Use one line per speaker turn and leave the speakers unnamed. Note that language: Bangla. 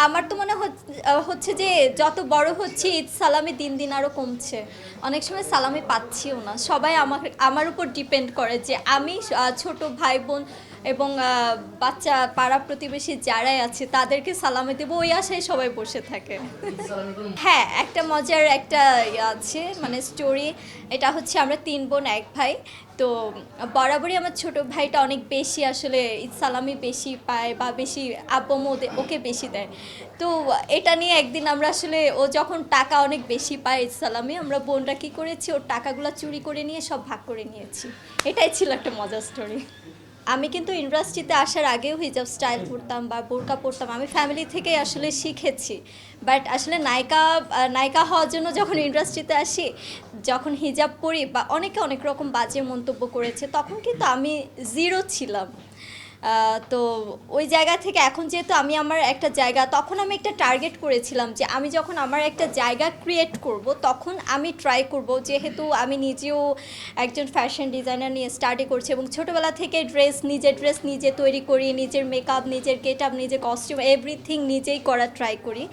আমার তো মনে হচ্ছে যে যত বড় হচ্ছে ঈদ সালামি দিন দিন আরও কমছে। অনেক সময় সালামি পাচ্ছিও না, সবাই আমার উপর ডিপেন্ড করে যে আমি ছোট ভাই বোন এবং বাচ্চা পাড়া প্রতিবেশী যারাই আছে তাদেরকে সালামি দেবো, ওই আশায় সবাই বসে থাকে। হ্যাঁ, একটা মজার একটা আছে মানে স্টোরি। এটা হচ্ছে আমরা 3 বোন 1 ভাই। তো বরাবরই আমার ছোট ভাইটা অনেক বেশি আসলে ঈদ সালামি বেশি পায় বা বেশি আব্বু আম্মু ওকে বেশি দেয়। তো এটা নিয়ে একদিন আমরা আসলে ও যখন টাকা অনেক বেশি পায় ঈদ সালামি, আমরা বোনরা কী করেছি ওর টাকাগুলো চুরি করে নিয়ে সব ভাগ করে নিয়েছি। এটাই ছিল একটা মজার স্টোরি। আমি কিন্তু ইউনিভার্সিটিতে আসার আগেও হিজাব স্টাইল পরতাম বা বোরকা পরতাম, আমি ফ্যামিলি থেকেই আসলে শিখেছি। বাট আসলে নায়িকা হওয়ার জন্য যখন ইউনিভার্সিটিতে আসি, যখন হিজাব পরি বা অনেকে অনেক রকম বাজে মন্তব্য করেছে, তখন কিন্তু আমি জিরো ছিলাম। তো ওই জায়গা থেকে এখন যেহেতু আমি আমার একটা জায়গা, তখন আমি একটা টার্গেট করেছিলাম যে আমি যখন আমার একটা জায়গা ক্রিয়েট করব তখন আমি ট্রাই করব, যেহেতু আমি নিজেও একজন ফ্যাশন ডিজাইনার নিয়ে স্টাডি করছি এবং ছোটোবেলা থেকে নিজের ড্রেস নিজে তৈরি করি, নিজের মেকআপ, নিজের গেট আপ, নিজের কস্টিউম, এভরিথিং নিজেই করার ট্রাই করি।